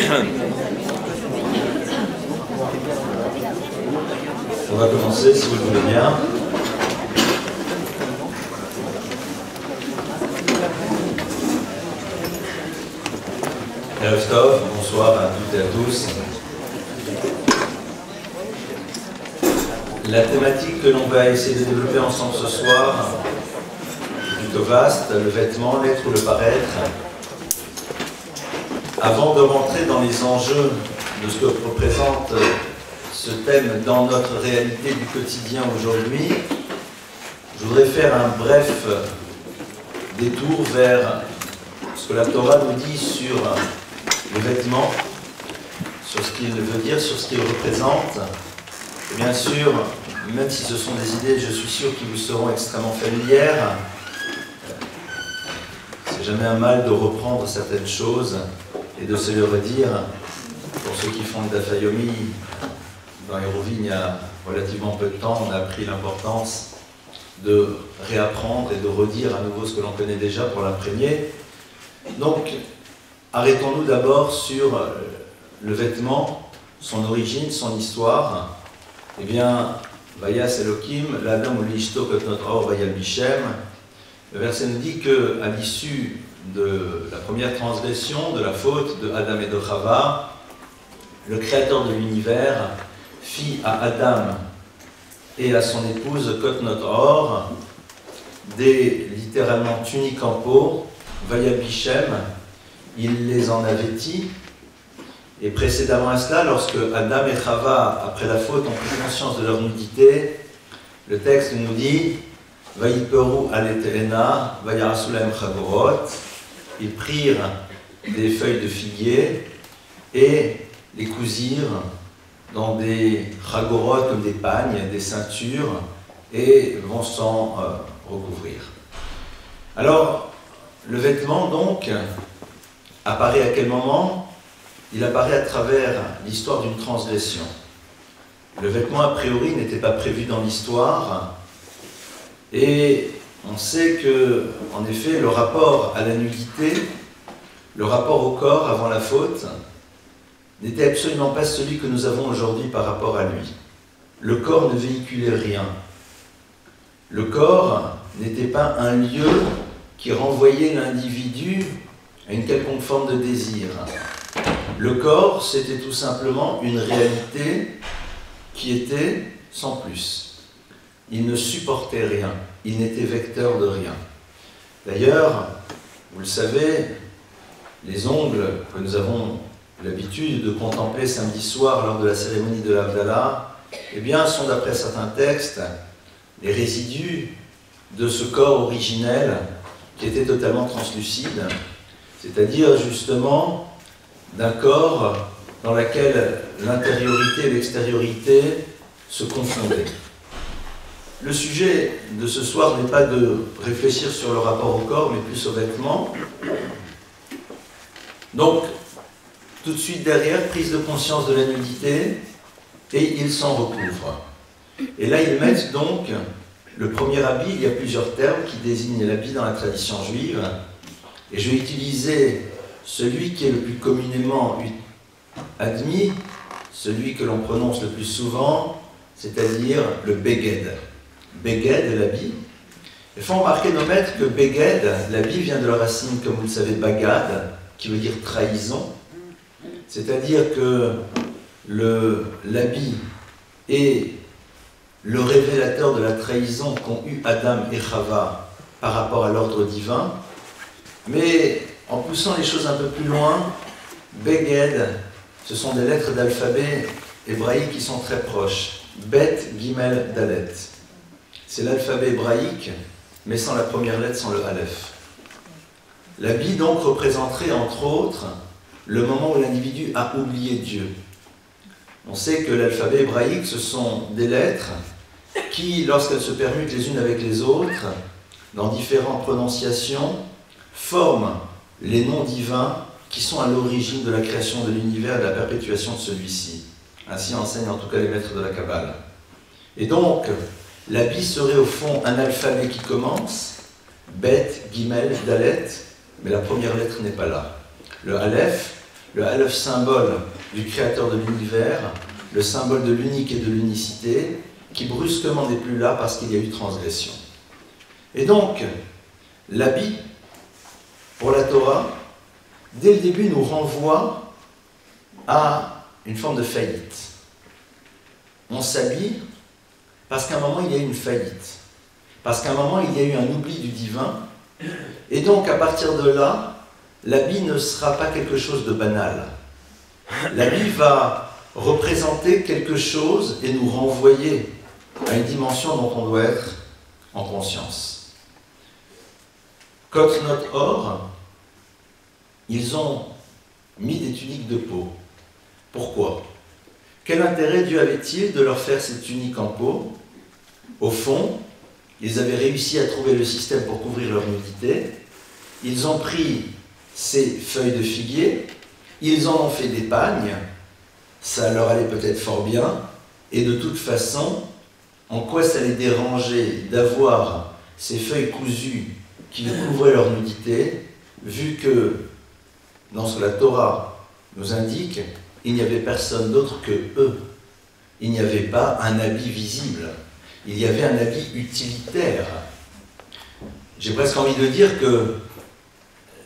On va commencer, si vous le voulez bien. Erev Tov, bonsoir à toutes et à tous. La thématique que l'on va essayer de développer ensemble ce soir est plutôt vaste, le vêtement, l'être ou le paraître. Avant de rentrer dans les enjeux de ce que représente ce thème dans notre réalité du quotidien aujourd'hui, je voudrais faire un bref détour vers ce que la Torah nous dit sur le vêtement, sur ce qu'il veut dire, sur ce qu'il représente. Et bien sûr, même si ce sont des idées, je suis sûr qu'ils vous seront extrêmement familières, c'est jamais un mal de reprendre certaines choses et de se le redire. Pour ceux qui font le Daf Yomi, dans Hérouville, il y a relativement peu de temps, on a appris l'importance de réapprendre et de redire à nouveau ce que l'on connaît déjà pour l'imprégner. Donc, arrêtons-nous d'abord sur le vêtement, son origine, son histoire. Eh bien, Vayas Elohim, l'Adam ou l'Ishto Kotnot Or Vayal Bishem. Le verset nous dit qu'à l'issue de la première transgression, de la faute de Adam et de Chava, le Créateur de l'univers fit à Adam et à son épouse Kotnot Or des littéralement tuniques en peau, Vayal Bishem. Il les en a vêtis. Et précédemment à cela, lorsque Adam et Chava, après la faute, ont pris conscience de leur nudité, le texte nous dit Vayiperu aletelena, vayarasulaim chagorot. Ils prirent des feuilles de figuier et les cousirent dans des chagorot comme des pagnes, des ceintures, et vont s'en recouvrir. Alors, le vêtement donc apparaît à quel moment ? Il apparaît à travers l'histoire d'une transgression. Le vêtement, a priori, n'était pas prévu dans l'histoire. Et on sait que, en effet, le rapport à la nudité, le rapport au corps avant la faute, n'était absolument pas celui que nous avons aujourd'hui par rapport à lui. Le corps ne véhiculait rien. Le corps n'était pas un lieu qui renvoyait l'individu à une quelconque forme de désir. Le corps, c'était tout simplement une réalité qui était sans plus. Il ne supportait rien, il n'était vecteur de rien. D'ailleurs, vous le savez, les ongles que nous avons l'habitude de contempler samedi soir lors de la cérémonie de l'Havdalah, eh bien, sont d'après certains textes les résidus de ce corps originel qui était totalement translucide, c'est-à-dire justement d'un corps dans lequel l'intériorité et l'extériorité se confondaient. Le sujet de ce soir n'est pas de réfléchir sur le rapport au corps, mais plus aux vêtements. Donc, tout de suite derrière, prise de conscience de la nudité, et ils s'en recouvrent. Et là, ils mettent donc le premier habit. Il y a plusieurs termes qui désignent l'habit dans la tradition juive, et je vais utiliser celui qui est le plus communément admis, celui que l'on prononce le plus souvent, c'est-à-dire le beged. Beged, l'habit. Il faut remarquer nos maîtres que beged, l'habit, vient de la racine, comme vous le savez, bagad, qui veut dire trahison. C'est-à-dire que l'habit est le révélateur de la trahison qu'ont eu Adam et Chava par rapport à l'ordre divin. Mais en poussant les choses un peu plus loin, Beged, ce sont des lettres d'alphabet hébraïque qui sont très proches. Bet, Gimel, Dalet. C'est l'alphabet hébraïque, mais sans la première lettre, sans le Aleph. L'habit donc représenterait entre autres le moment où l'individu a oublié Dieu. On sait que l'alphabet hébraïque, ce sont des lettres qui, lorsqu'elles se permutent les unes avec les autres, dans différentes prononciations, forment les noms divins qui sont à l'origine de la création de l'univers et de la perpétuation de celui-ci. Ainsi enseignent en tout cas les maîtres de la Kabbale. Et donc, l'habit serait au fond un alphabet qui commence, Bet, Gimel, Dalet, mais la première lettre n'est pas là. Le Aleph, le Aleph symbole du créateur de l'univers, le symbole de l'unique et de l'unicité, qui brusquement n'est plus là parce qu'il y a eu transgression. Et donc, l'habit, pour la Torah, dès le début, nous renvoie à une forme de faillite. On s'habille parce qu'à un moment, il y a eu une faillite. Parce qu'à un moment, il y a eu un oubli du divin. Et donc, à partir de là, l'habit ne sera pas quelque chose de banal. L'habit va représenter quelque chose et nous renvoyer à une dimension dont on doit être en conscience. Kotnot Or, ils ont mis des tuniques de peau. Pourquoi? Quel intérêt Dieu avait-il de leur faire ces tuniques en peau? Au fond, ils avaient réussi à trouver le système pour couvrir leur nudité. Ils ont pris ces feuilles de figuier, ils en ont fait des pagnes, ça leur allait peut-être fort bien, et de toute façon, en quoi ça les dérangeait d'avoir ces feuilles cousues qui couvraient leur nudité, vu que dans ce que la Torah nous indique, il n'y avait personne d'autre que eux. Il n'y avait pas un habit visible, il y avait un habit utilitaire. J'ai presque envie de dire que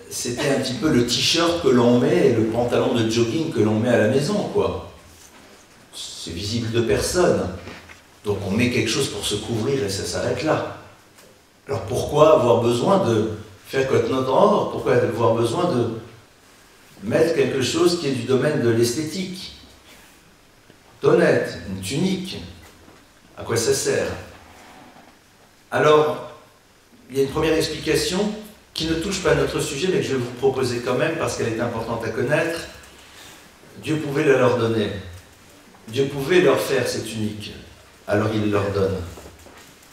c'était un petit peu le t-shirt que l'on met et le pantalon de jogging que l'on met à la maison, quoi. C'est visible de personne. Donc on met quelque chose pour se couvrir et ça s'arrête là. Alors pourquoi avoir besoin de faire Kotnot Or? Pourquoi avoir besoin de mettre quelque chose qui est du domaine de l'esthétique? Honnête, une tunique, à quoi ça sert? Alors, il y a une première explication qui ne touche pas à notre sujet, mais que je vais vous proposer quand même parce qu'elle est importante à connaître. Dieu pouvait la leur donner. Dieu pouvait leur faire cette tunique. Alors il leur donne.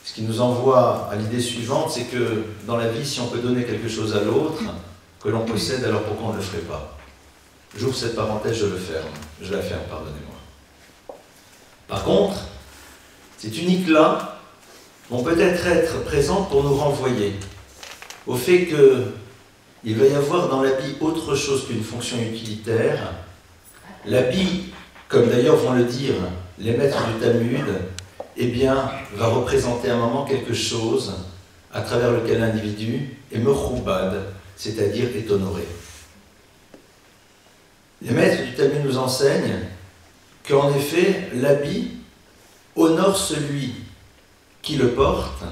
Ce qui nous envoie à l'idée suivante, c'est que dans la vie, si on peut donner quelque chose à l'autre, que l'on possède, alors pourquoi on ne le ferait pas? J'ouvre cette parenthèse, je le ferme. Je la ferme, pardonnez-moi. Par contre, ces tuniques-là vont peut-être être présentes pour nous renvoyer au fait qu'il va y avoir dans l'habit autre chose qu'une fonction utilitaire. L'habit, comme d'ailleurs vont le dire les maîtres du Talmud, eh bien, va représenter à un moment quelque chose à travers lequel l'individu est mechoubad, c'est-à-dire est honoré. Les maîtres du Talmud nous enseignent qu'en effet, l'habit honore celui qui le porte,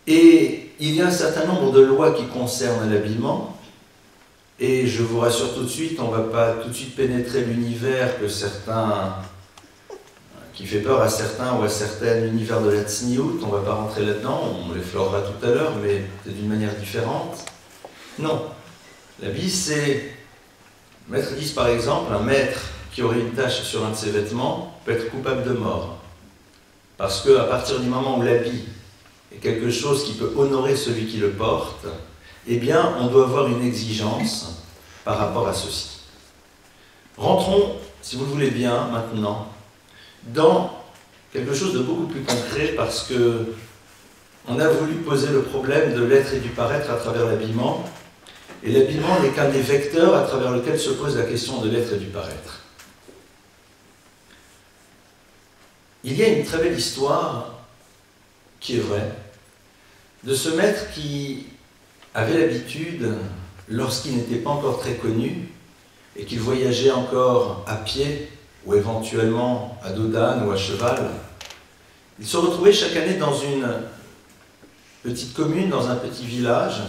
et il y a un certain nombre de lois qui concernent l'habillement, et je vous rassure tout de suite, on ne va pas tout de suite pénétrer l'univers que certains, qui fait peur à certains ou à certaines, l'univers de la tsniout, on ne va pas rentrer là-dedans, on l'effleurera tout à l'heure, mais peut-être d'une manière différente. Non, l'habit c'est, maître disent par exemple, un maître qui aurait une tache sur un de ses vêtements peut être coupable de mort. Parce qu'à partir du moment où l'habit est quelque chose qui peut honorer celui qui le porte, eh bien, on doit avoir une exigence par rapport à ceci. Rentrons, si vous le voulez bien, maintenant, dans quelque chose de beaucoup plus concret, parce que on a voulu poser le problème de l'être et du paraître à travers l'habillement, et l'habillement n'est qu'un des vecteurs à travers lequel se pose la question de l'être et du paraître. Il y a une très belle histoire, qui est vraie, de ce maître qui avait l'habitude, lorsqu'il n'était pas encore très connu, et qu'il voyageait encore à pied, ou éventuellement à dos d'âne ou à cheval, il se retrouvait chaque année dans une petite commune, dans un petit village,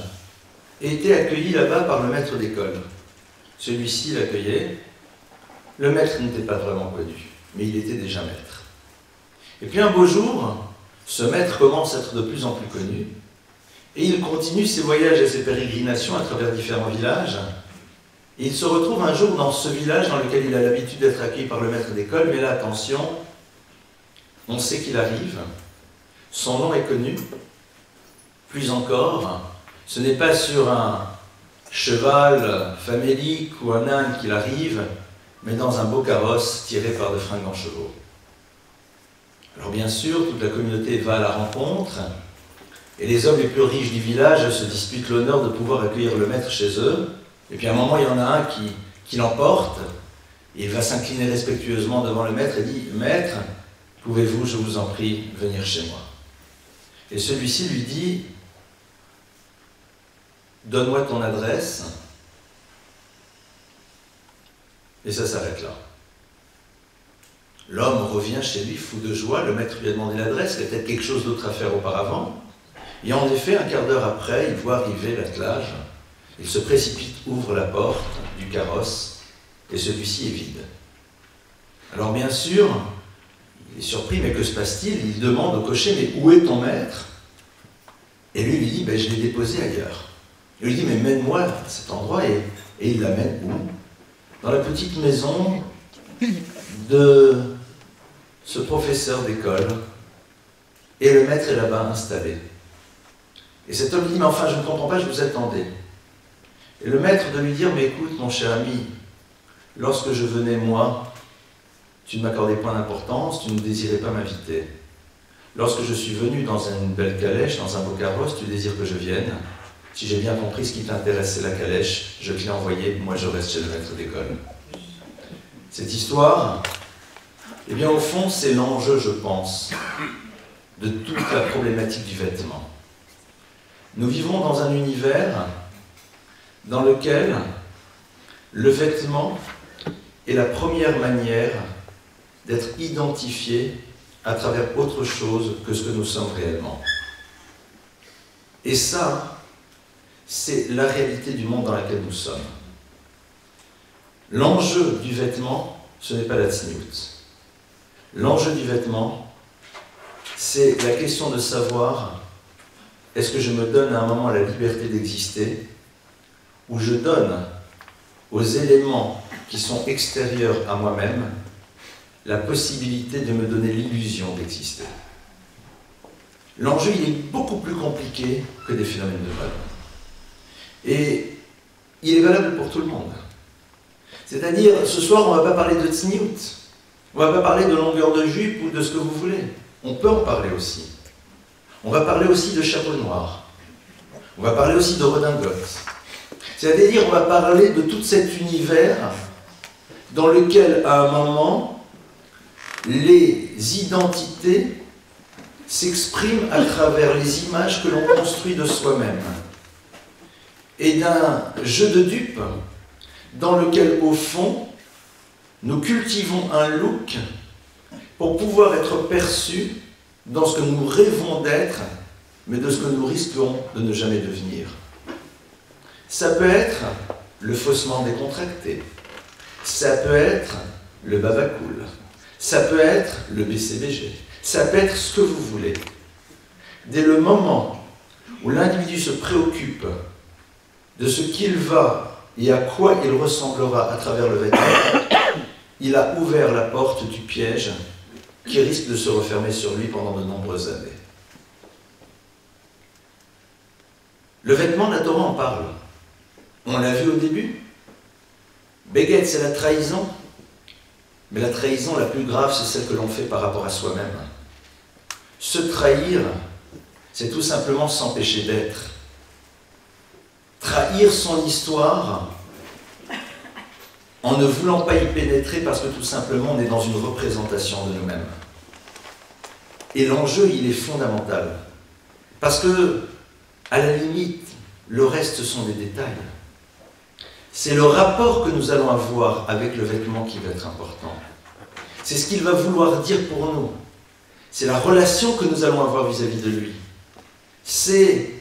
et était accueilli là-bas par le maître d'école. Celui-ci l'accueillait. Le maître n'était pas vraiment connu, mais il était déjà maître. Et puis un beau jour, ce maître commence à être de plus en plus connu, et il continue ses voyages et ses pérégrinations à travers différents villages. Et il se retrouve un jour dans ce village dans lequel il a l'habitude d'être accueilli par le maître d'école, mais là, attention, on sait qu'il arrive, son nom est connu, plus encore, ce n'est pas sur un cheval famélique ou un âne qu'il arrive, mais dans un beau carrosse tiré par de fringants chevaux. Alors bien sûr, toute la communauté va à la rencontre, et les hommes les plus riches du village se disputent l'honneur de pouvoir accueillir le maître chez eux. Et puis à un moment, il y en a un qui qui l'emporte, et il va s'incliner respectueusement devant le maître et dit « Maître, pouvez-vous, je vous en prie, venir chez moi ?» Et celui-ci lui dit « Donne-moi ton adresse. » Et ça s'arrête là. L'homme revient chez lui fou de joie, le maître lui a demandé l'adresse, il y a peut-être quelque chose d'autre à faire auparavant. Et en effet, un quart d'heure après, il voit arriver l'attelage, il se précipite, ouvre la porte du carrosse, et celui-ci est vide. Alors bien sûr, il est surpris, mais que se passe-t-il? Il demande au cocher, mais où est ton maître? Et lui dit, ben, je l'ai déposé ailleurs. Il lui dit, mais mène-moi à cet endroit, et il l'amène où? Dans la petite maison de ce professeur d'école, et le maître est là-bas installé. Et cet homme lui dit, mais enfin, je ne comprends pas, je vous attendais. Et le maître de lui dire, mais écoute, mon cher ami, lorsque je venais, moi, tu ne m'accordais point d'importance, tu ne désirais pas m'inviter. Lorsque je suis venu dans une belle calèche, dans un beau carrosse, tu désires que je vienne. Si j'ai bien compris, ce qui t'intéresse, c'est la calèche, je te l'ai envoyé, moi je reste chez le maître d'école. Cette histoire, eh bien au fond, c'est l'enjeu, je pense, de toute la problématique du vêtement. Nous vivons dans un univers dans lequel le vêtement est la première manière d'être identifié à travers autre chose que ce que nous sommes réellement. Et ça, c'est la réalité du monde dans lequel nous sommes. L'enjeu du vêtement, ce n'est pas la tsniout. L'enjeu du vêtement, c'est la question de savoir, est-ce que je me donne à un moment la liberté d'exister, ou je donne aux éléments qui sont extérieurs à moi-même la possibilité de me donner l'illusion d'exister. L'enjeu, il est beaucoup plus compliqué que des phénomènes de mode. Et il est valable pour tout le monde. C'est-à-dire, ce soir, on ne va pas parler de tsniout, on ne va pas parler de longueur de jupe ou de ce que vous voulez. On peut en parler aussi. On va parler aussi de chapeau noir. On va parler aussi de redingote. C'est-à-dire, on va parler de tout cet univers dans lequel, à un moment, les identités s'expriment à travers les images que l'on construit de soi-même. Et d'un jeu de dupes dans lequel, au fond, nous cultivons un look pour pouvoir être perçus dans ce que nous rêvons d'être, mais de ce que nous risquons de ne jamais devenir. Ça peut être le faussement décontracté, ça peut être le babacool, ça peut être le BCBG, ça peut être ce que vous voulez. Dès le moment où l'individu se préoccupe de ce qu'il va et à quoi il ressemblera à travers le vêtement, il a ouvert la porte du piège qui risque de se refermer sur lui pendant de nombreuses années. Le vêtement, la Torah en parle. On l'a vu au début. Beged, c'est la trahison. Mais la trahison la plus grave, c'est celle que l'on fait par rapport à soi-même. Se trahir, c'est tout simplement s'empêcher d'être. Trahir son histoire en ne voulant pas y pénétrer parce que tout simplement on est dans une représentation de nous-mêmes. Et l'enjeu, il est fondamental. Parce que, à la limite, le reste, ce sont des détails. C'est le rapport que nous allons avoir avec le vêtement qui va être important. C'est ce qu'il va vouloir dire pour nous. C'est la relation que nous allons avoir vis-à-vis de lui. C'est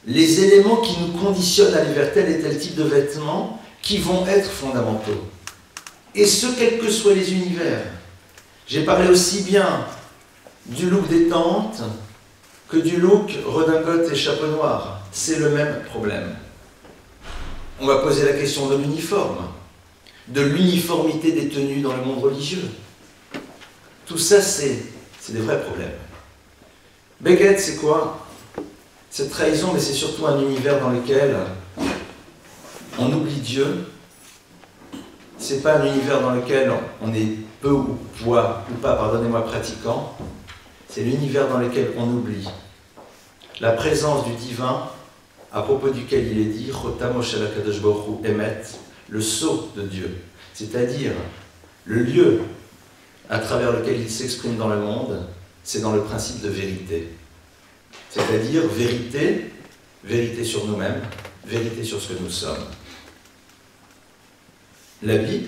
les éléments qui nous conditionnent à aller vers tel et tel type de vêtements qui vont être fondamentaux. Et ce, quels que soient les univers. J'ai parlé aussi bien du look détente que du look redingote et chapeau noir. C'est le même problème. On va poser la question de l'uniforme, de l'uniformité des tenues dans le monde religieux. Tout ça, c'est des vrais problèmes. Beged, c'est quoi? Cette trahison, mais c'est surtout un univers dans lequel on oublie Dieu. C'est pas un univers dans lequel on est peu ou pas, pardonnez-moi, pratiquant. C'est l'univers dans lequel on oublie la présence du divin, à propos duquel il est dit, le sceau de Dieu, c'est-à-dire le lieu à travers lequel il s'exprime dans le monde, c'est dans le principe de vérité. C'est-à-dire vérité, vérité sur nous-mêmes, vérité sur ce que nous sommes. L'habit,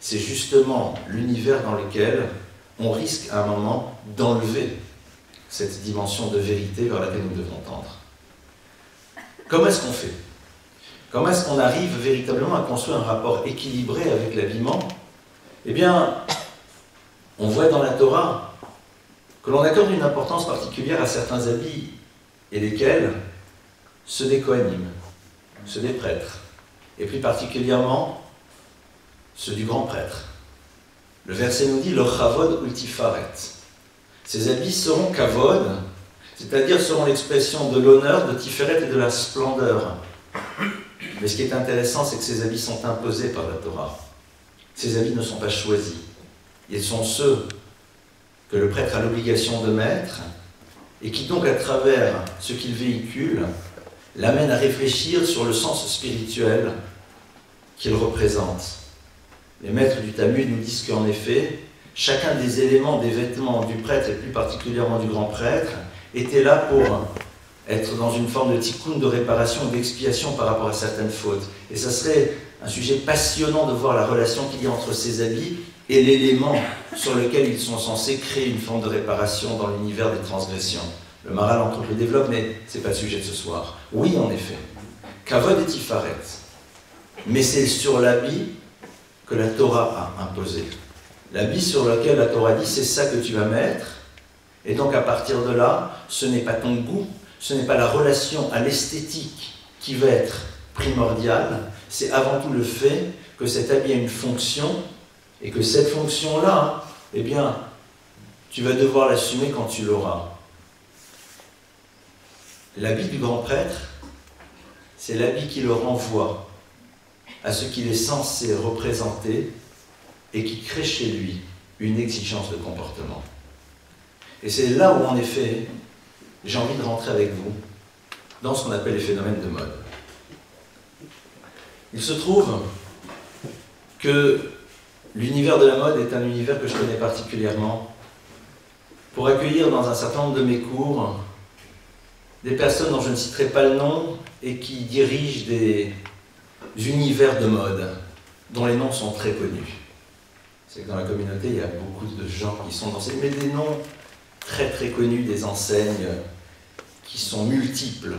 c'est justement l'univers dans lequel on risque à un moment d'enlever cette dimension de vérité vers laquelle nous devons tendre. Comment est-ce qu'on fait? Comment est-ce qu'on arrive véritablement à construire un rapport équilibré avec l'habillement? Eh bien, on voit dans la Torah que l'on accorde une importance particulière à certains habits, et lesquels? Ceux des Kohanim, ceux des prêtres, et plus particulièrement ceux du grand prêtre. Le verset nous dit « Le chavod ultifaret ». Ces habits seront kavod, c'est-à-dire seront l'expression de l'honneur, de tiferet et de la splendeur. Mais ce qui est intéressant, c'est que ces habits sont imposés par la Torah. Ces habits ne sont pas choisis. Ils sont ceux que le prêtre a l'obligation de mettre et qui donc, à travers ce qu'il véhicule, l'amène à réfléchir sur le sens spirituel qu'il représente. Les maîtres du Talmud nous disent qu'en effet, chacun des éléments des vêtements du prêtre, et plus particulièrement du grand prêtre, était là pour être dans une forme de tikkun, de réparation, d'expiation par rapport à certaines fautes. Et ça serait un sujet passionnant de voir la relation qu'il y a entre ces habits et l'élément sur lequel ils sont censés créer une forme de réparation dans l'univers des transgressions. Le Maharal entre le développe, mais ce n'est pas le sujet de ce soir. Oui, en effet, kavod et tifaret, mais c'est sur l'habit que la Torah a imposé. L'habit sur lequel la Torah dit, c'est ça que tu vas mettre, et donc à partir de là, ce n'est pas ton goût, ce n'est pas la relation à l'esthétique qui va être primordiale, c'est avant tout le fait que cet habit a une fonction, et que cette fonction-là, eh bien, tu vas devoir l'assumer quand tu l'auras. L'habit du grand prêtre, c'est l'habit qui le renvoie à ce qu'il est censé représenter et qui crée chez lui une exigence de comportement. Et c'est là où, en effet, j'ai envie de rentrer avec vous dans ce qu'on appelle les phénomènes de mode. Il se trouve que l'univers de la mode est un univers que je connais particulièrement pour accueillir dans un certain nombre de mes cours des personnes dont je ne citerai pas le nom et qui dirigent des univers de mode dont les noms sont très connus. C'est que dans la communauté, il y a beaucoup de gens qui sont dans ces... mais des noms très très connus, des enseignes qui sont multiples.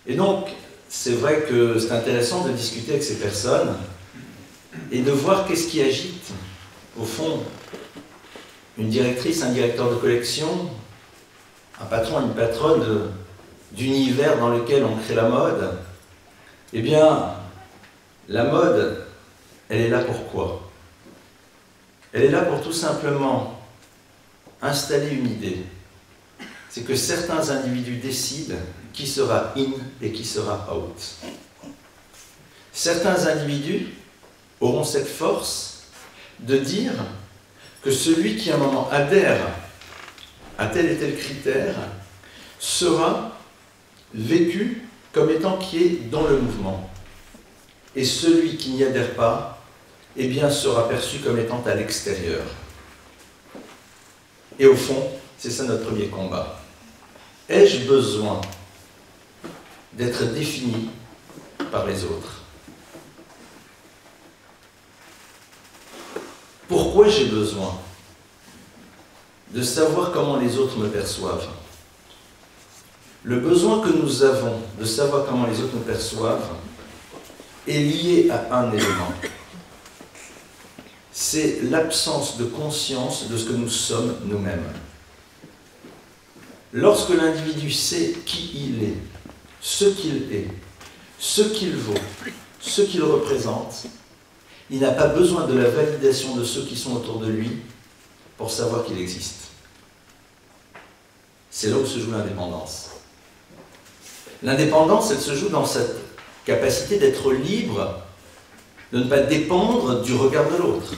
Et donc, c'est vrai que c'est intéressant de discuter avec ces personnes et de voir qu'est-ce qui agite, au fond, une directrice, un directeur de collection, un patron, une patronne d'univers dans lequel on crée la mode. Eh bien, la mode, elle est là pour quoi? Elle est là pour tout simplement installer une idée. C'est que certains individus décident qui sera in et qui sera out. Certains individus auront cette force de dire que celui qui à un moment adhère à tel et tel critère sera vécu comme étant qui est dans le mouvement. Et celui qui n'y adhère pas, eh bien, sera perçu comme étant à l'extérieur. Et au fond, c'est ça notre premier combat. Ai-je besoin d'être défini par les autres? Pourquoi j'ai besoin de savoir comment les autres me perçoivent? Le besoin que nous avons de savoir comment les autres nous perçoivent est lié à un élément. C'est l'absence de conscience de ce que nous sommes nous-mêmes. Lorsque l'individu sait qui il est, ce qu'il est, ce qu'il vaut, ce qu'il représente, il n'a pas besoin de la validation de ceux qui sont autour de lui pour savoir qu'il existe. C'est là où se joue l'indépendance. L'indépendance, elle se joue dans cette capacité d'être libre, de ne pas dépendre du regard de l'autre,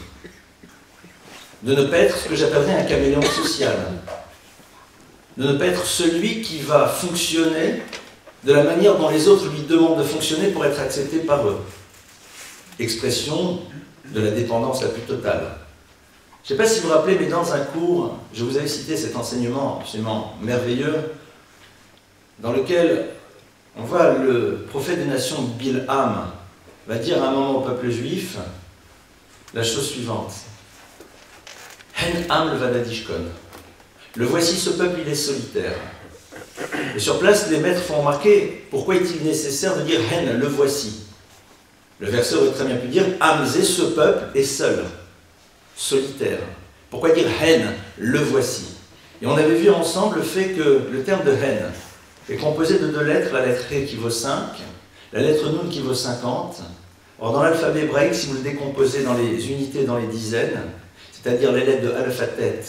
de ne pas être ce que j'appellerais un caméléon social, de ne pas être celui qui va fonctionner de la manière dont les autres lui demandent de fonctionner pour être accepté par eux. expression de la dépendance la plus totale. Je ne sais pas si vous vous rappelez, mais dans un cours, je vous avais cité cet enseignement absolument merveilleux, dans lequel on voit le prophète des nations Bilham va dire à un moment au peuple juif la chose suivante. Hen am levadadishkon. Le voici, ce peuple, il est solitaire. Et sur place, les maîtres font remarquer pourquoi est-il nécessaire de dire Hen, le voici. Le verset aurait très bien pu dire Amzé, ce peuple est seul, solitaire. Pourquoi dire Hen, le voici? Et on avait vu ensemble le fait que le terme de Hen est composé de 2 lettres, la lettre He qui vaut 5, la lettre Nun qui vaut 50. Or, dans l'alphabet hébraïque, si vous le décomposez dans les unités, dans les dizaines, c'est-à-dire les lettres de Alphatet,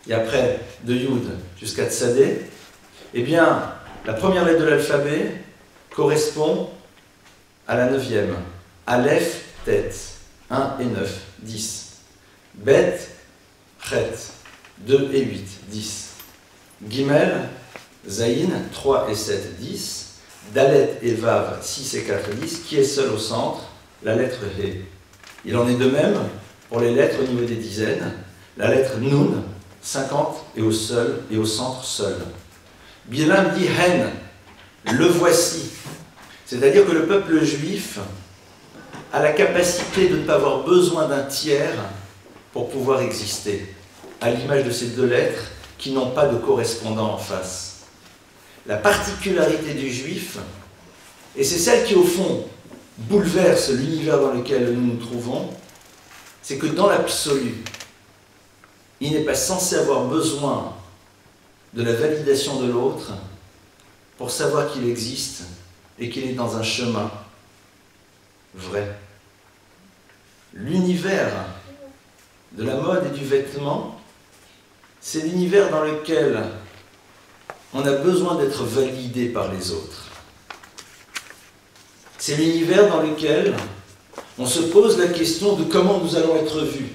et après de Yud jusqu'à Tsadé, eh bien, la première lettre de l'alphabet correspond à la 9e. Aleph, Tet, 1 et 9, 10. Bet, Chet, 2 et 8, 10. Gimel, Zayin, 3 et 7, 10. Dalet et Vav, 6 et 4, 10. Qui est seul au centre? La lettre He. Il en est de même pour les lettres au niveau des dizaines. La lettre Nun, 50 et au centre seul. Bilham dit Hen, le voici. C'est-à-dire que le peuple juif a la capacité de ne pas avoir besoin d'un tiers pour pouvoir exister, à l'image de ces 2 lettres qui n'ont pas de correspondant en face. La particularité du juif, et c'est celle qui au fond bouleverse l'univers dans lequel nous nous trouvons, c'est que dans l'absolu, il n'est pas censé avoir besoin de la validation de l'autre pour savoir qu'il existe et qu'il est dans un chemin vrai. L'univers de la mode et du vêtement, c'est l'univers dans lequel on a besoin d'être validé par les autres. C'est l'univers dans lequel on se pose la question de comment nous allons être vus,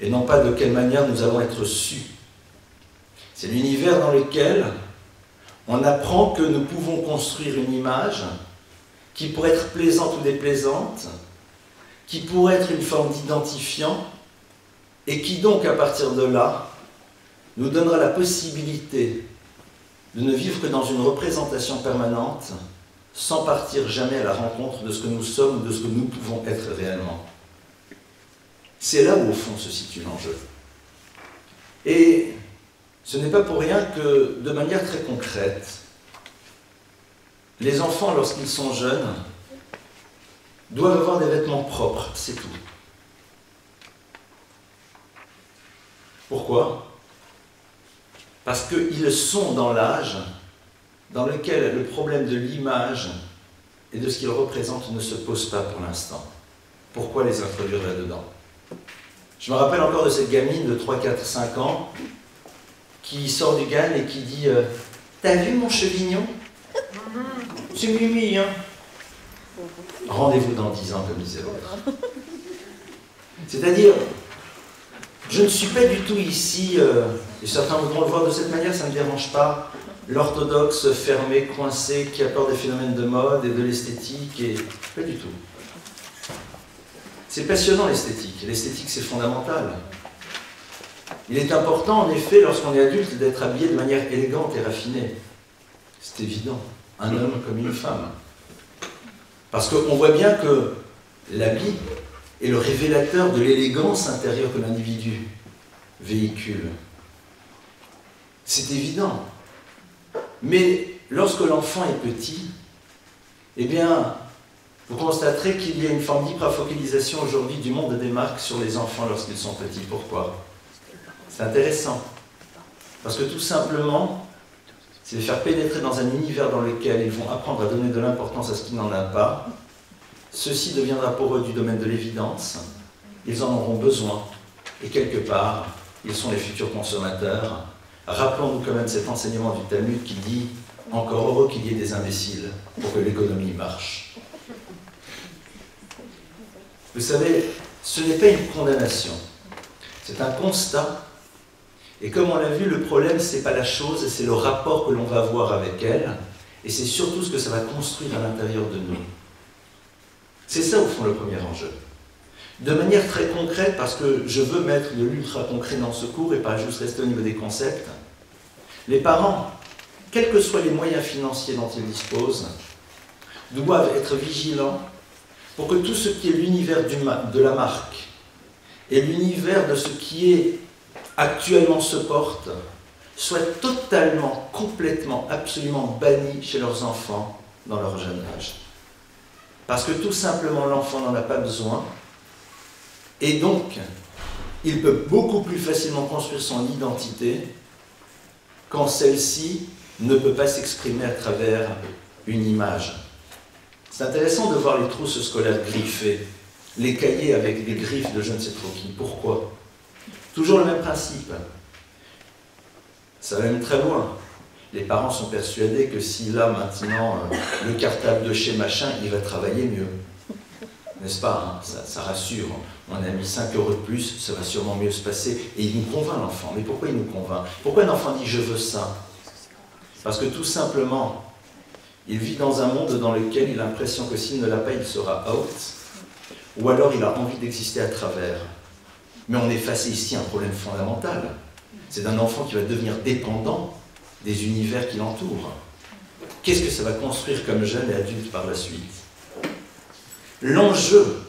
et non pas de quelle manière nous allons être sus. C'est l'univers dans lequel on apprend que nous pouvons construire une image qui pourrait être plaisante ou déplaisante, qui pourrait être une forme d'identifiant, et qui donc, à partir de là, nous donnera la possibilité de ne vivre que dans une représentation permanente, sans partir jamais à la rencontre de ce que nous sommes ou de ce que nous pouvons être réellement. C'est là où, au fond, se situe l'enjeu. Et ce n'est pas pour rien que, de manière très concrète, les enfants, lorsqu'ils sont jeunes, doivent avoir des vêtements propres, c'est tout. Pourquoi? Parce qu'ils sont dans l'âge dans lequel le problème de l'image et de ce qu'ils représentent ne se pose pas pour l'instant. Pourquoi les introduire là-dedans? Je me rappelle encore de cette gamine de 3, 4, 5 ans qui sort du GAN et qui dit « T'as vu mon chevignon? C'est Mimi, hein ?» Rendez-vous dans 10 ans, comme disait l'autre. C'est-à-dire, je ne suis pas du tout ici, et certains voudront le voir de cette manière, ça ne me dérange pas, l'orthodoxe fermé, coincé, qui apporte des phénomènes de mode et de l'esthétique, et pas du tout. C'est passionnant l'esthétique. L'esthétique, c'est fondamental. Il est important, en effet, lorsqu'on est adulte, d'être habillé de manière élégante et raffinée. C'est évident. Un homme comme une femme. Parce qu'on voit bien que l'habit est le révélateur de l'élégance intérieure que l'individu véhicule. C'est évident. Mais lorsque l'enfant est petit, eh bien, vous constaterez qu'il y a une forme d'hyperfocalisation aujourd'hui du monde des marques sur les enfants lorsqu'ils sont petits. Pourquoi? C'est intéressant. Parce que tout simplement, c'est les faire pénétrer dans un univers dans lequel ils vont apprendre à donner de l'importance à ce qui n'en a pas. Ceci deviendra pour eux du domaine de l'évidence. Ils en auront besoin. Et quelque part, ils sont les futurs consommateurs. Rappelons-nous quand même cet enseignement du Talmud qui dit « Encore heureux qu'il y ait des imbéciles pour que l'économie marche ». Vous savez, ce n'est pas une condamnation, c'est un constat. Et comme on l'a vu, le problème, ce n'est pas la chose, c'est le rapport que l'on va avoir avec elle, et c'est surtout ce que ça va construire à l'intérieur de nous. C'est ça, au fond, le premier enjeu. De manière très concrète, parce que je veux mettre de l'ultra-concret dans ce cours et pas juste rester au niveau des concepts, les parents, quels que soient les moyens financiers dont ils disposent, doivent être vigilants pour que tout ce qui est l'univers de la marque et l'univers de ce qui est actuellement se porte soit totalement, complètement, absolument banni chez leurs enfants dans leur jeune âge. Parce que tout simplement, l'enfant n'en a pas besoin, et donc, il peut beaucoup plus facilement construire son identité quand celle-ci ne peut pas s'exprimer à travers une image. C'est intéressant de voir les trousses scolaires griffées, les cahiers avec des griffes de je ne sais trop qui. Pourquoi? Toujours le même principe. Ça va même très loin. Les parents sont persuadés que s'il a maintenant le cartable de chez machin, il va travailler mieux. N'est-ce pas, hein? Ça rassure. On a mis 5 € de plus, ça va sûrement mieux se passer. Et il nous convainc, l'enfant. Mais pourquoi il nous convainc? Pourquoi un enfant dit « je veux ça » Parce que tout simplement, il vit dans un monde dans lequel il a l'impression que s'il ne l'a pas, il sera out. Ou alors il a envie d'exister à travers. Mais on est face ici à un problème fondamental. C'est d'un enfant qui va devenir dépendant des univers qui l'entourent. Qu'est-ce que ça va construire comme jeune et adulte par la suite? L'enjeu,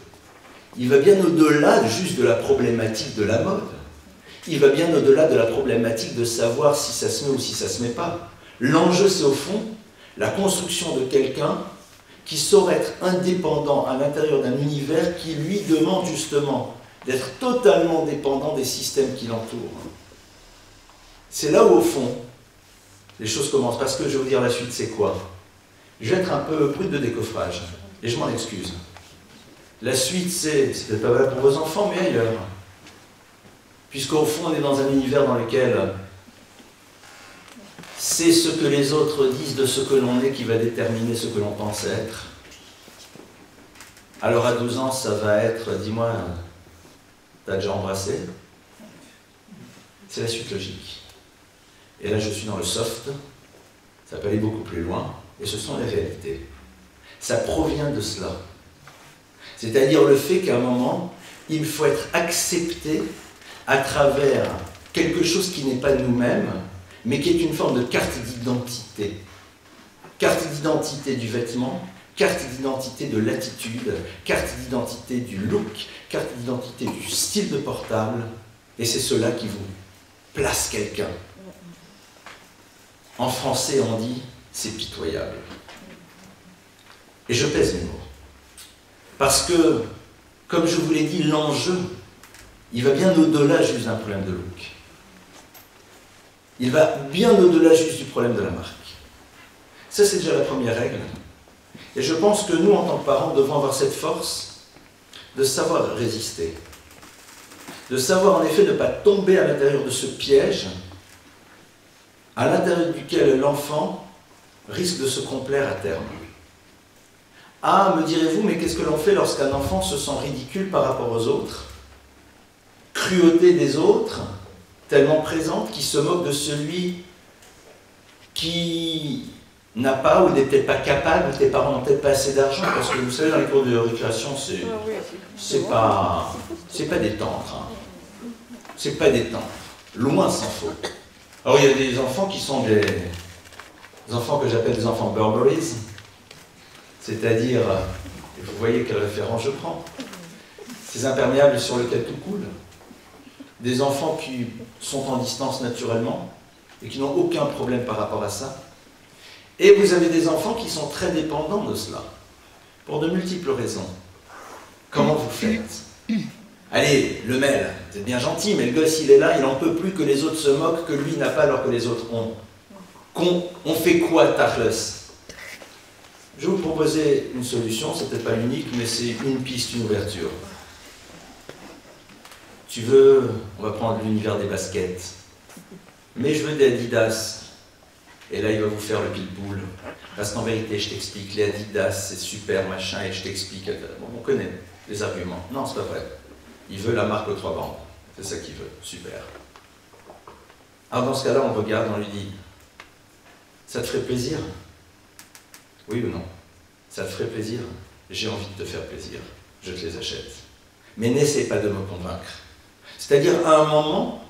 il va bien au-delà juste de la problématique de la mode. Il va bien au-delà de la problématique de savoir si ça se met ou si ça ne se met pas. L'enjeu, c'est au fond la construction de quelqu'un qui saura être indépendant à l'intérieur d'un univers qui lui demande justement d'être totalement dépendant des systèmes qui l'entourent. C'est là où, au fond, les choses commencent. Parce que je vais vous dire la suite, c'est quoi? Je vais être un peu brut de décoffrage, et je m'en excuse. La suite, c'est peut-être pas valable pour vos enfants, mais ailleurs. Puisqu'au fond, on est dans un univers dans lequel c'est ce que les autres disent de ce que l'on est qui va déterminer ce que l'on pense être. Alors à 12 ans, ça va être, dis-moi, t'as déjà embrassé? C'est la suite logique. Et là, je suis dans le soft, ça peut aller beaucoup plus loin, et ce sont les réalités. Ça provient de cela. C'est-à-dire le fait qu'à un moment, il faut être accepté à travers quelque chose qui n'est pas nous-mêmes, mais qui est une forme de carte d'identité. Carte d'identité du vêtement, carte d'identité de l'attitude, carte d'identité du look, carte d'identité du style de portable, et c'est cela qui vous place quelqu'un. En français, on dit « c'est pitoyable ». Et je pèse mes mots. Parce que, comme je vous l'ai dit, l'enjeu, il va bien au-delà juste d'un problème de look. Il va bien au-delà juste du problème de la marque. Ça, c'est déjà la première règle. Et je pense que nous, en tant que parents, devons avoir cette force de savoir résister. De savoir, en effet, ne pas tomber à l'intérieur de ce piège à l'intérieur duquel l'enfant risque de se complaire à terme. Ah, me direz-vous, mais qu'est-ce que l'on fait lorsqu'un enfant se sent ridicule par rapport aux autres? Cruauté des autres, tellement présente, qui se moque de celui qui n'a pas ou n'est peut-être pas capable, ou tes parents n'ont peut-être pas assez d'argent, parce que vous savez, dans les cours de récréation, c'est pas détendre. Hein. C'est pas détendre. Loin s'en faut. Alors il y a des enfants qui sont des enfants que j'appelle des enfants Burberrys, c'est-à-dire, et vous voyez quelle référence je prends, ces imperméables sur lesquels tout coule, des enfants qui sont en distance naturellement et qui n'ont aucun problème par rapport à ça, et vous avez des enfants qui sont très dépendants de cela, pour de multiples raisons. Comment vous faites? Allez, le mail, c'est bien gentil, mais le gosse il est là, il n'en peut plus que les autres se moquent, que lui n'a pas alors que les autres ont. On fait quoi, Tachles? Je vais vous proposer une solution, c'est peut-être pas l'unique, mais c'est une piste, une ouverture. Tu veux, on va prendre l'univers des baskets, mais je veux des Adidas. Et là, il va vous faire le pitbull. Parce qu'en vérité, je t'explique, les Adidas, c'est super, machin, et je t'explique. Bon, on connaît les arguments. Non, c'est pas vrai. Il veut la marque aux 3 bandes. C'est ça qu'il veut. Super. Alors dans ce cas-là, on regarde, on lui dit, ça te ferait plaisir? Oui ou non? Ça te ferait plaisir? j'ai envie de te faire plaisir, je te les achète. Mais n'essaie pas de me convaincre. C'est-à-dire, à un moment,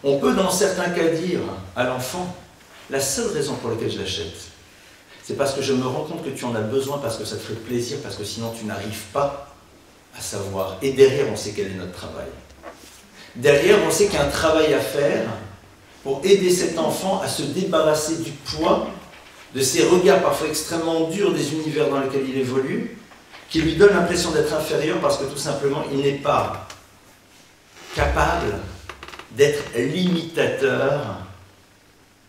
on peut dans certains cas dire à l'enfant, la seule raison pour laquelle je l'achète, c'est parce que je me rends compte que tu en as besoin, parce que ça te ferait plaisir, parce que sinon tu n'arrives pas à savoir. Et derrière, on sait quel est notre travail. Derrière, on sait qu'il y a un travail à faire pour aider cet enfant à se débarrasser du poids, de ces regards parfois extrêmement durs des univers dans lesquels il évolue, qui lui donnent l'impression d'être inférieur parce que tout simplement, il n'est pas capable d'être l'imitateur,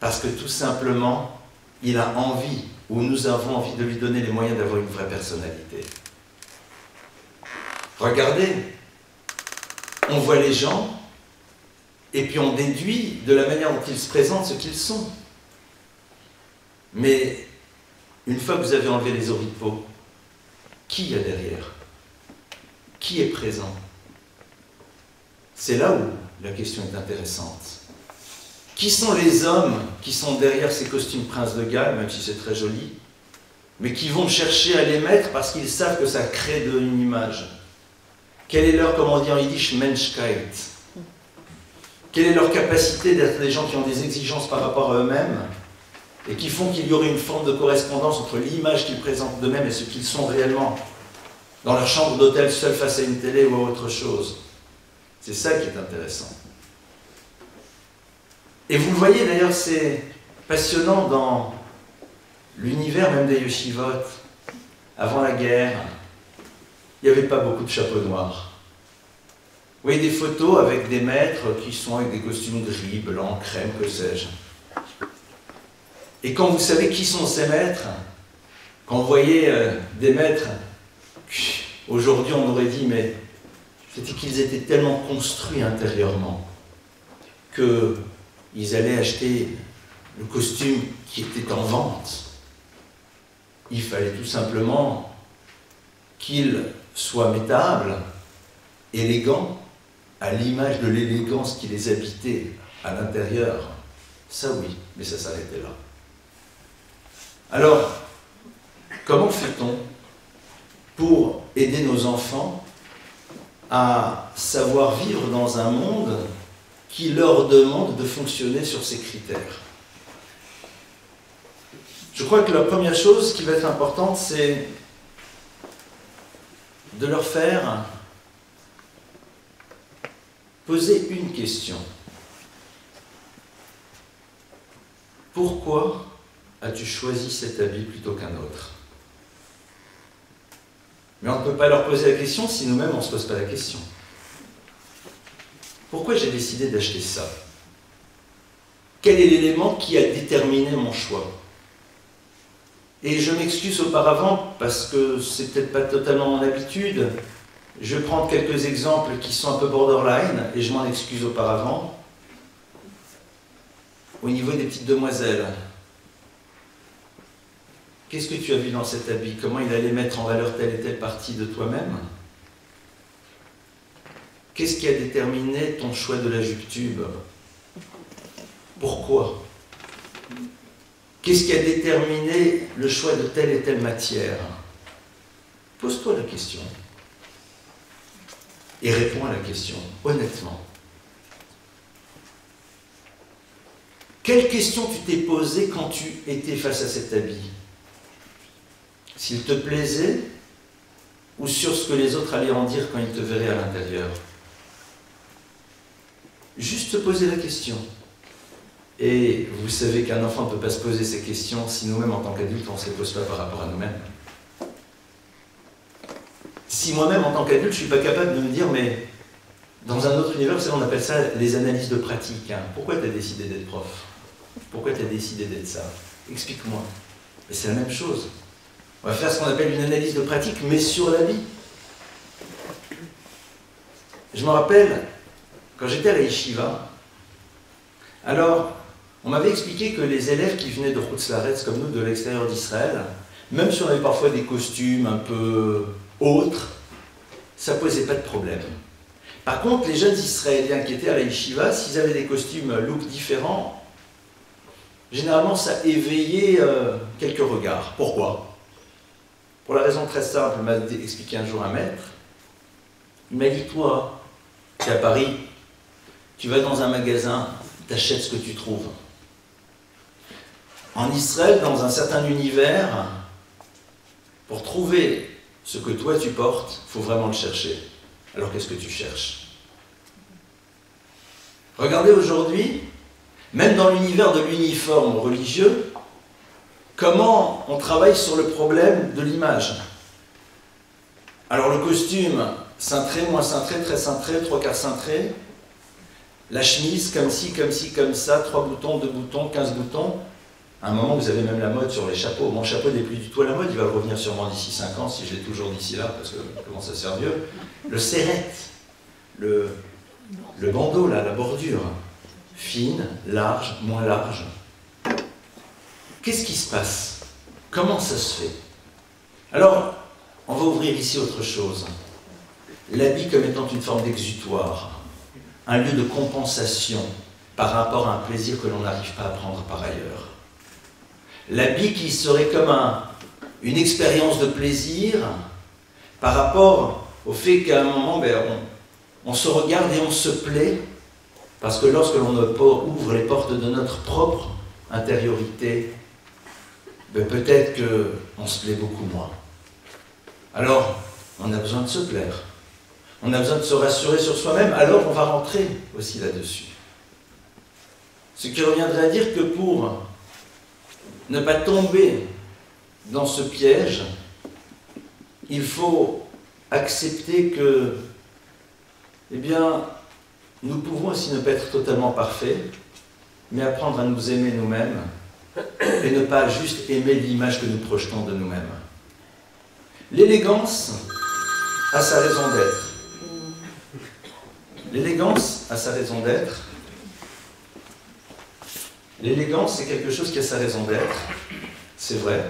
parce que tout simplement, il a envie, ou nous avons envie de lui donner les moyens d'avoir une vraie personnalité. Regardez, on voit les gens, et puis on déduit de la manière dont ils se présentent ce qu'ils sont. Mais une fois que vous avez enlevé les oripeaux, qui y a derrière? Qui est présent? C'est là où la question est intéressante. Qui sont les hommes qui sont derrière ces costumes Prince de Galles, même si c'est très joli, mais qui vont chercher à les mettre parce qu'ils savent que ça crée une image? Quelle est leur, comme on dit en yiddish, Menschkeit? Quelle est leur capacité d'être des gens qui ont des exigences par rapport à eux-mêmes et qui font qu'il y aurait une forme de correspondance entre l'image qu'ils présentent d'eux-mêmes et ce qu'ils sont réellement dans leur chambre d'hôtel, seul face à une télé ou à autre chose? C'est ça qui est intéressant. Et vous le voyez d'ailleurs, c'est passionnant dans l'univers même des yeshivot. Avant la guerre, il n'y avait pas beaucoup de chapeaux noirs. Vous voyez des photos avec des maîtres qui sont avec des costumes gris, blancs, crème, que sais-je. Et quand vous savez qui sont ces maîtres, quand vous voyez des maîtres, aujourd'hui on aurait dit, mais c'était qu'ils étaient tellement construits intérieurement qu'ils allaient acheter le costume qui était en vente. Il fallait tout simplement qu'il soit mettable, élégant, à l'image de l'élégance qui les habitait à l'intérieur. Ça oui, mais ça s'arrêtait là. Alors, comment fait-on pour aider nos enfants à savoir vivre dans un monde qui leur demande de fonctionner sur ces critères? Je crois que la première chose qui va être importante, c'est de leur faire poser une question. Pourquoi as-tu choisi cet habit plutôt qu'un autre? Mais on ne peut pas leur poser la question si nous-mêmes on ne se pose pas la question. Pourquoi j'ai décidé d'acheter ça? Quel est l'élément qui a déterminé mon choix? Et je m'excuse auparavant parce que c'est peut-être pas totalement mon habitude. Je vais prendre quelques exemples qui sont un peu borderline et je m'en excuse auparavant. Au niveau des petites demoiselles, qu'est-ce que tu as vu dans cet habit? Comment il allait mettre en valeur telle et telle partie de toi-même? Qu'est-ce qui a déterminé ton choix de la jupe-tube? Pourquoi? Qu'est-ce qui a déterminé le choix de telle et telle matière? Pose-toi la question. Et réponds à la question, honnêtement. Quelle question tu t'es posée quand tu étais face à cet habit? S'il te plaisait, ou sur ce que les autres allaient en dire quand ils te verraient à l'intérieur? Juste te poser la question. Et vous savez qu'un enfant ne peut pas se poser ces questions si nous-mêmes, en tant qu'adultes, on ne se les pose pas par rapport à nous-mêmes. Si moi-même, en tant qu'adulte, je ne suis pas capable de me dire, mais dans un autre univers, on appelle ça les analyses de pratique. Hein. Pourquoi tu as décidé d'être prof? Pourquoi tu as décidé d'être ça? Explique-moi. Mais c'est la même chose. On va faire ce qu'on appelle une analyse de pratique, mais sur la vie. Je me rappelle, quand j'étais à la yeshiva, alors, on m'avait expliqué que les élèves qui venaient de Chutz-Laretz, comme nous, de l'extérieur d'Israël, même si on avait parfois des costumes un peu autres, ça ne posait pas de problème. Par contre, les jeunes Israéliens qui étaient à la yeshiva, s'ils avaient des costumes look différents, généralement ça éveillait quelques regards. Pourquoi? Pour la raison très simple, m'a expliqué un jour un maître. Il m'a dit, toi, tu es à Paris, tu vas dans un magasin, tu achètes ce que tu trouves. En Israël, dans un certain univers, pour trouver ce que toi tu portes, il faut vraiment le chercher. Alors qu'est-ce que tu cherches? Regardez aujourd'hui, même dans l'univers de l'uniforme religieux, comment on travaille sur le problème de l'image. Alors le costume, cintré, moins cintré, très cintré, trois quarts cintré, la chemise, comme ci, comme ça, 3 boutons, 2 boutons, 15 boutons. À un moment, vous avez même la mode sur les chapeaux. Mon chapeau n'est plus du tout à la mode, il va revenir sûrement d'ici 5 ans, si je l'ai toujours d'ici là, parce que comment ça sert vieux. Le serrette, le bandeau, là, la bordure, fine, large, moins large. Qu'est-ce qui se passe? Comment ça se fait? Alors, on va ouvrir ici autre chose. L'habit comme étant une forme d'exutoire, un lieu de compensation par rapport à un plaisir que l'on n'arrive pas à prendre par ailleurs. L'habit qui serait comme une expérience de plaisir par rapport au fait qu'à un moment, on se regarde et on se plaît, parce que lorsque l'on ouvre les portes de notre propre intériorité, peut-être qu'on se plaît beaucoup moins. Alors, on a besoin de se plaire. On a besoin de se rassurer sur soi-même, alors on va rentrer aussi là-dessus. Ce qui reviendrait à dire que pour ne pas tomber dans ce piège, il faut accepter que, eh bien, nous pouvons aussi ne pas être totalement parfaits, mais apprendre à nous aimer nous-mêmes et ne pas juste aimer l'image que nous projetons de nous-mêmes. L'élégance a sa raison d'être. L'élégance a sa raison d'être. L'élégance, c'est quelque chose qui a sa raison d'être, c'est vrai.